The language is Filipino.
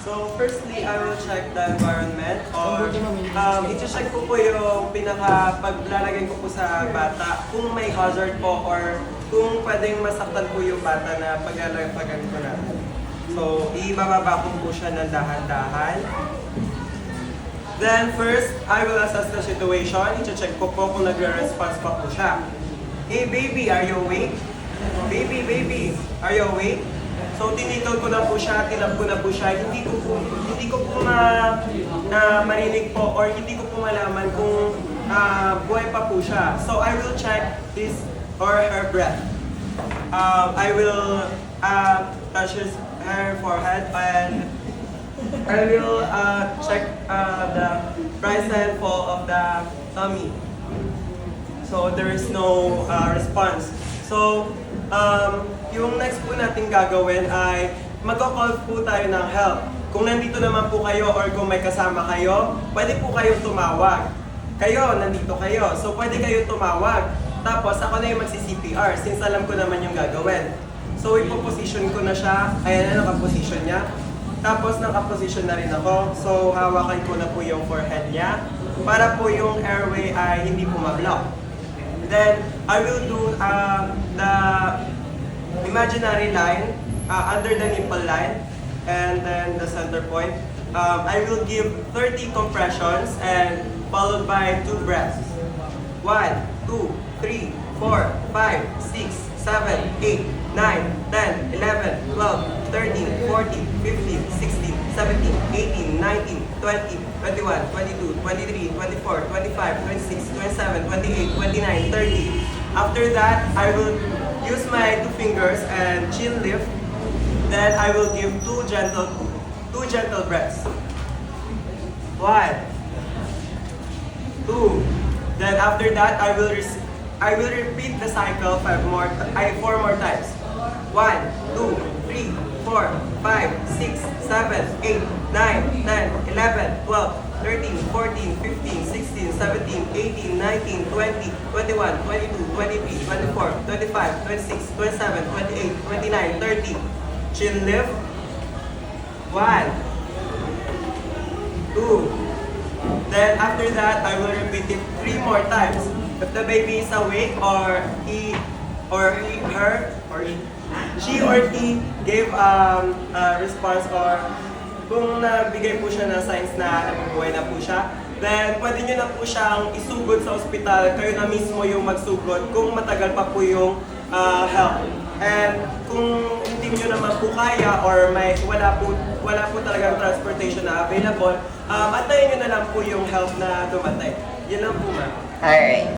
So firstly, I will check the environment or i-check ko po yung paglalagay ko po sa bata kung may hazard po or kung pwedeng masaktan po yung bata na paglalagyan ko natin. So ibababa ko po siya ng dahan-dahan. Then first, I will assess the situation. I-check ko po kung nagre-response pa po siya. Hey baby, are you awake? Baby, are you awake? So tinitol ko na po siya, tinap ko na po siya. Hindi ko po marinig po or hindi ko po malaman kung buhay pa po siya. So I will check his or her breath. I will touch her forehead and I will check the right side fall of the tummy. So there is no response. So yung next po natin gagawin ay mag-call po tayo ng help. Kung nandito naman po kayo or kung may kasama kayo, pwede po kayong tumawag. Kayo, nandito kayo. So pwede kayo tumawag. Tapos ako na yung magsi-CPR since alam ko naman yung gagawin. So ipo-position ko na siya. Ayan na, naka-position niya. Tapos naka-position na rin ako. So hawakan ko na po yung forehead niya para po yung airway ay hindi po ma-block. Then I will do the imaginary line under the nipple line and then the center point. I will give 30 compressions and followed by 2 breaths. 1, 2, 3, 4, 5, 6, 7, 8, 9, 10, 11, 12, 13, 14, 15, 16, 17, 18, 19, 20, 21, 22, 23, 24, 25, 26, 27, 28, 29, 30. After that, I will use my 2 fingers and chin lift. Then I will give 2 gentle breaths. 1, 2. Then after that, I will repeat the cycle 4 more times. 1, 2, 3, 4, 5, 6, 7, 8, 9, 10, 11, 12, 13, 14, 15, 16, 17, 18, 19, 20, 21, 22, 23, 24, 25, 26, 27, 28, 29, 30. Chin lift. 1, 2. Then after that, I will repeat it 3 more times. If the baby is awake or she or he gave a response or kung nabigay po siya ng signs na nabubuhay na po siya, then pwede nyo na po siyang isugod sa ospital. Kayo na mismo yung magsugod kung matagal pa po yung help. And kung hindi nyo naman po kaya or wala po talagang transportation na available, antayin nyo na lang po yung help na dumatay. Yun lang po, ma'am. Alright.